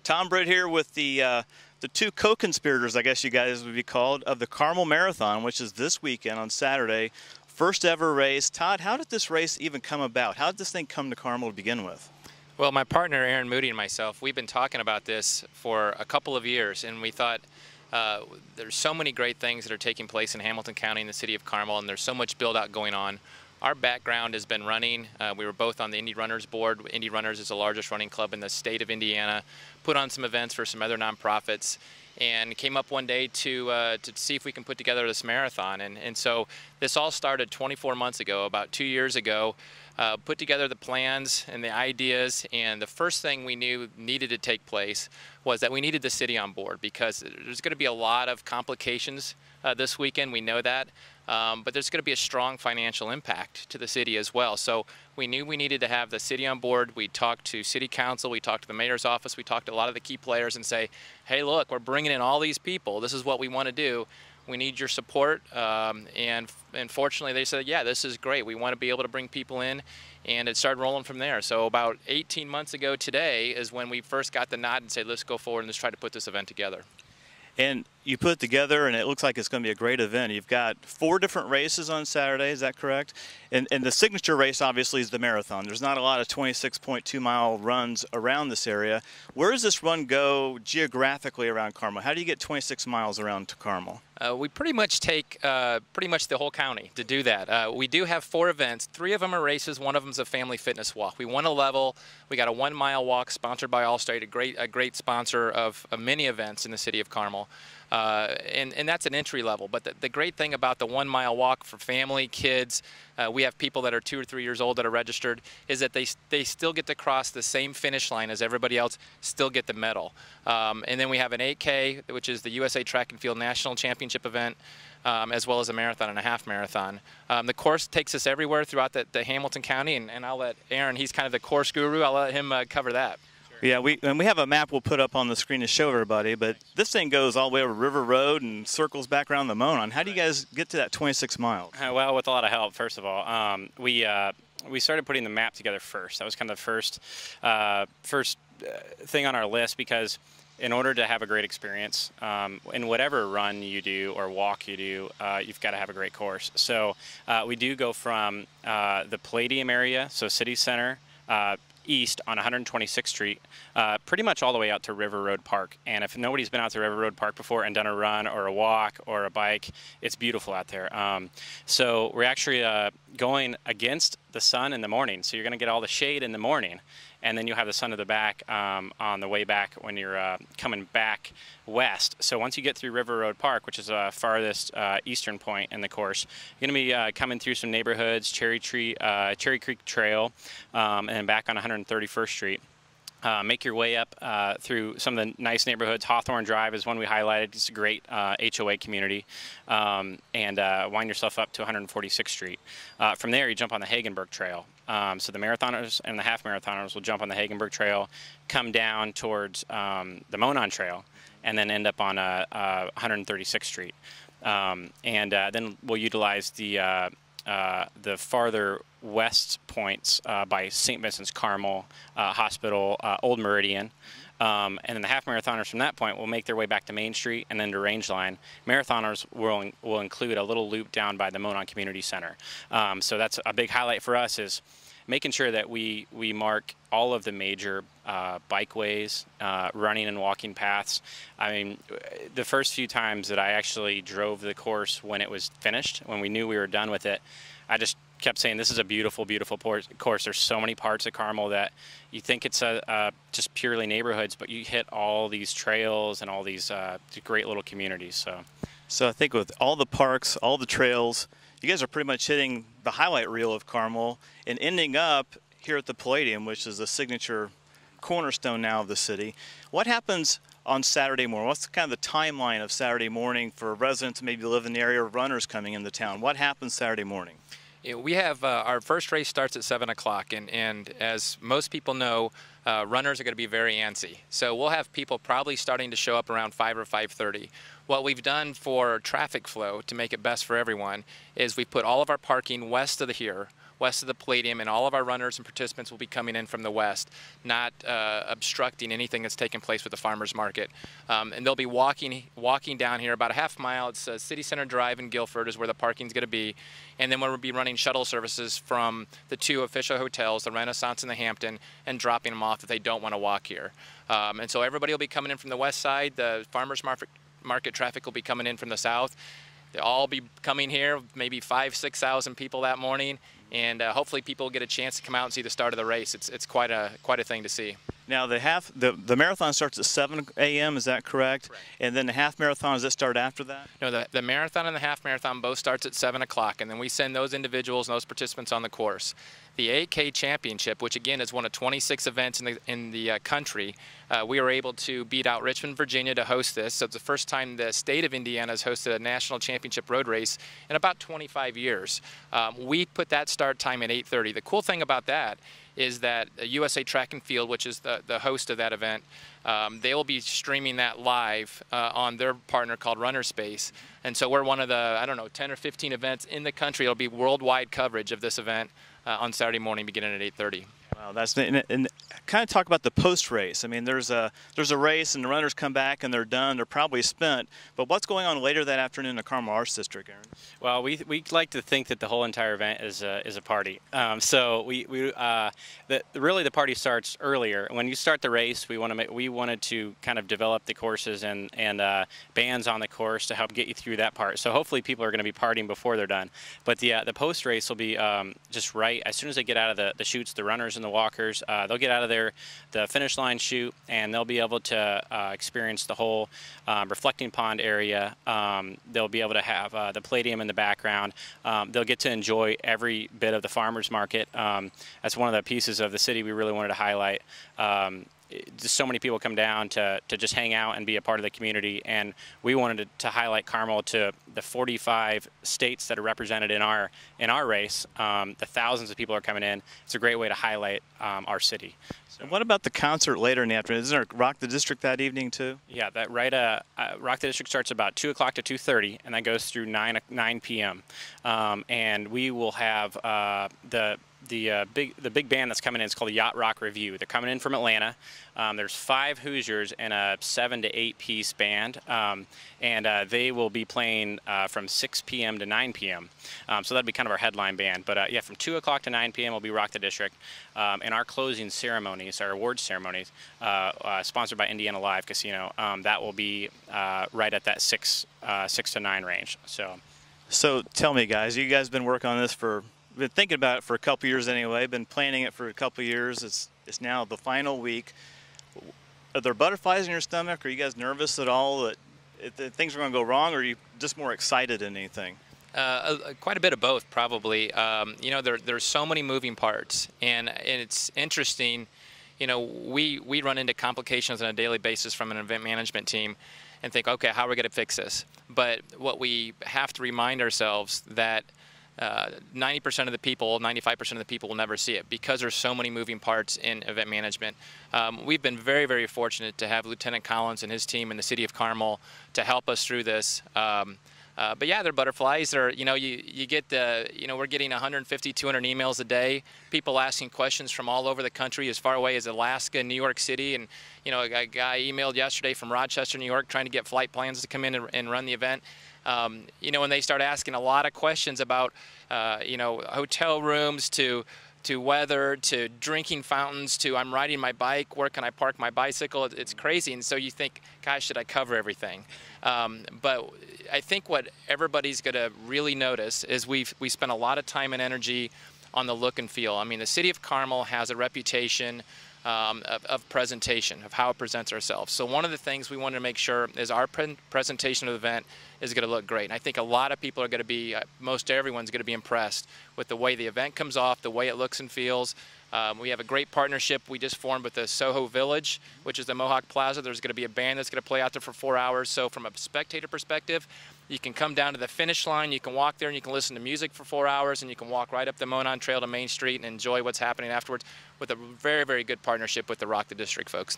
Tom Britt here with the two co-conspirators, I guess you guys would be called, of the Carmel Marathon, which is this weekend on Saturday. First ever race. Todd, how did this race even come about? How did this thing come to Carmel to begin with? Well, my partner, Aaron Moody, and myself, we've been talking about this for a couple of years, and we thought there's so many great things that are taking place in Hamilton County and the city of Carmel, and there's so much build-out going on. Our background has been running. We were both on the Indy Runners board. Indy Runners is the largest running club in the state of Indiana. Put on some events for some other nonprofits, and came up one day to see if we can put together this marathon. And so this all started 24 months ago, about 2 years ago. Put together the plans and the ideas, and the first thing we knew needed to take place was that we needed the city on board, because there's going to be a lot of complications this weekend. We know that. But there's going to be a strong financial impact to the city as well. So we knew we needed to have the city on board. We talked to city council, we talked to the mayor's office, we talked to a lot of the key players and say, hey, look, we're bringing in all these people. This is what we want to do. We need your support. And fortunately, they said, yeah, this is great. We want to be able to bring people in. And it started rolling from there. So about 18 months ago today is when we first got the nod and said, let's go forward and let's try to put this event together. And you put it together, and it looks like it's going to be a great event. You've got 4 different races on Saturday, is that correct? And the signature race, obviously, is the marathon. There's not a lot of 26.2-mile runs around this area. Where does this run go geographically around Carmel? How do you get 26 miles around to Carmel? We pretty much take pretty much the whole county to do that. We do have 4 events. 3 of them are races. 1 of them is a family fitness walk. We won a level. We got a 1-mile walk sponsored by Allstate, a great sponsor of many events in the city of Carmel. And that's an entry level. But the great thing about the 1-mile walk for family, kids, we have people that are 2 or 3 years old that are registered, is that they still get to cross the same finish line as everybody else, still get the medal. And then we have an 8K, which is the USA Track and Field National Championship event, as well as a marathon and a half marathon. The course takes us everywhere throughout the Hamilton County, and I'll let Aaron, he's kind of the course guru, I'll let him cover that. Yeah, we have a map we'll put up on the screen to show everybody, but this thing goes all the way over River Road and circles back around the Monon. How do you guys get to that 26 miles? Well, with a lot of help, first of all. We started putting the map together first. That was kind of the first thing on our list, because in order to have a great experience, in whatever run you do or walk you do, you've got to have a great course. So we do go from the Palladium area, so City Center, east on 126th Street, pretty much all the way out to River Road Park. And if nobody's been out to River Road Park before and done a run or a walk or a bike, it's beautiful out there. So we're actually going against the sun in the morning. So you're going to get all the shade in the morning, and then you'll have the sun to the back on the way back when you're coming back west. So once you get through River Road Park, which is the farthest eastern point in the course, you're going to be coming through some neighborhoods, Cherry Creek Trail, and then back on 131st Street. Make your way up through some of the nice neighborhoods. Hawthorne Drive is one we highlighted. It's a great HOA community. And wind yourself up to 146th Street. From there, you jump on the Hagenberg Trail. So the marathoners and the half marathoners will jump on the Hagenberg Trail, come down towards the Monon Trail, and then end up on 136th Street. Then we'll utilize the farther west points by St. Vincent's Carmel Hospital, Old Meridian. And then the half marathoners from that point will make their way back to Main Street and then to Rangeline. Marathoners will include a little loop down by the Monon Community Center. So that's a big highlight for us, is making sure that we mark all of the major bikeways, running and walking paths. I mean, the first few times that I actually drove the course when it was finished, when we knew we were done with it, I just kept saying, this is a beautiful, beautiful course. There's so many parts of Carmel that you think it's just purely neighborhoods, but you hit all these trails and all these great little communities. So I think with all the parks, all the trails, you guys are pretty much hitting the highlight reel of Carmel and ending up here at the Palladium, which is the signature cornerstone now of the city. What happens on Saturday morning? What's kind of the timeline of Saturday morning for residents maybe live in the area, or runners coming into town? What happens Saturday morning? We have our first race starts at 7 o'clock, and as most people know, runners are going to be very antsy. So we'll have people probably starting to show up around 5 or 5:30. What we've done for traffic flow to make it best for everyone is we put all of our parking west of here. west of the Palladium, and all of our runners and participants will be coming in from the west, not obstructing anything that's taking place with the farmers market. And they'll be walking down here about a half mile. It's City Center Drive in Guilford is where the parking's going to be. And then we'll be running shuttle services from the 2 official hotels, the Renaissance and the Hampton, and dropping them off if they don't want to walk here. And so everybody will be coming in from the west side. The farmers market traffic will be coming in from the south. They'll all be coming here, maybe 5,000–6,000 people that morning, and hopefully people will get a chance to come out and see the start of the race. It's quite a thing to see. Now the marathon starts at 7 a.m. Is that correct? Correct. And then the half marathon, does it start after that? No, the marathon and the half marathon both starts at 7 o'clock, and then we send those individuals and those participants on the course. The 8K Championship, which again is one of 26 events in the country, we were able to beat out Richmond, Virginia to host this. So it's the first time the state of Indiana has hosted a national championship road race in about 25 years. We put that start time at 8:30. The cool thing about that is that USA Track and Field, which is the host of that event, they will be streaming that live on their partner called Runner Space. And so we're one of the, I don't know, 10 or 15 events in the country. It'll be worldwide coverage of this event on Saturday morning beginning at 8:30. Wow, and kind of talk about the post race. I mean, there's a race and the runners come back and they're done. They're probably spent. But what's going on later that afternoon in the Carmel Arts District, Aaron? Well, we like to think that the whole entire event is a party. So really the party starts earlier. When you start the race, we wanted to kind of develop the courses and bands on the course to help get you through that part. So hopefully people are going to be partying before they're done. But the post race will be just right as soon as they get out of the chutes, the runners and the walkers, they'll get out of the finish line chute, and they'll be able to experience the whole reflecting pond area. They'll be able to have the Palladium in the background. They'll get to enjoy every bit of the farmers market. That's one of the pieces of the city we really wanted to highlight. Just so many people come down to just hang out and be a part of the community, and we wanted to highlight Carmel to the 45 states that are represented in our race. The thousands of people are coming in. It's a great way to highlight our city. So, and what about the concert later in the afternoon? Isn't there Rock the District that evening too? Yeah, that right. Rock the District starts about 2 o'clock to 2:30, and that goes through 9 p.m. And we will have the big band that's coming in is called the Yacht Rock Review. They're coming in from Atlanta. There's 5 Hoosiers and a 7 to 8 piece band, and they will be playing from 6 p.m. to 9 p.m. So that'd be kind of our headline band. But yeah, from 2 o'clock to 9 p.m. will be Rock the District, and our closing ceremonies, our awards ceremonies, sponsored by Indiana Live Casino. That will be right at that 6 to 9 range. So tell me, guys, you guys been working on this been thinking about it for a couple years anyway, been planning it for a couple years. It's now the final week. Are there butterflies in your stomach? Are you guys nervous at all that things are going to go wrong, or are you just more excited than anything? Quite a bit of both, probably. You know, there's so many moving parts, and it's interesting. You know, we run into complications on a daily basis from an event management team and think, okay, how are we going to fix this? But what we have to remind ourselves that 90% of the people, 95% of the people will never see it because there's so many moving parts in event management. We've been very, very fortunate to have Lieutenant Collins and his team in the city of Carmel to help us through this. But yeah, they're butterflies. You know, you get we're getting 150, 200 emails a day. People asking questions from all over the country, as far away as Alaska, New York City, and you know, a guy emailed yesterday from Rochester, New York, trying to get flight plans to come in and run the event. You know, when they start asking a lot of questions about, you know, hotel rooms to weather, to drinking fountains, to I'm riding my bike, where can I park my bicycle? It's crazy. And so you think, gosh, should I cover everything? But I think what everybody's going to really notice is we spent a lot of time and energy on the look and feel. I mean, the city of Carmel has a reputation of presentation, of how it presents ourselves. So one of the things we wanted to make sure is our presentation of the event is going to look great. And I think a lot of people are going to be, most everyone's going to be impressed with the way the event comes off, the way it looks and feels. We have a great partnership we just formed with the Soho Village, which is the Mohawk Plaza. There's going to be a band that's going to play out there for 4 hours. So from a spectator perspective, you can come down to the finish line, you can walk there and you can listen to music for 4 hours, and you can walk right up the Monon Trail to Main Street and enjoy what's happening afterwards with a very, very good partnership with the Rock the District folks.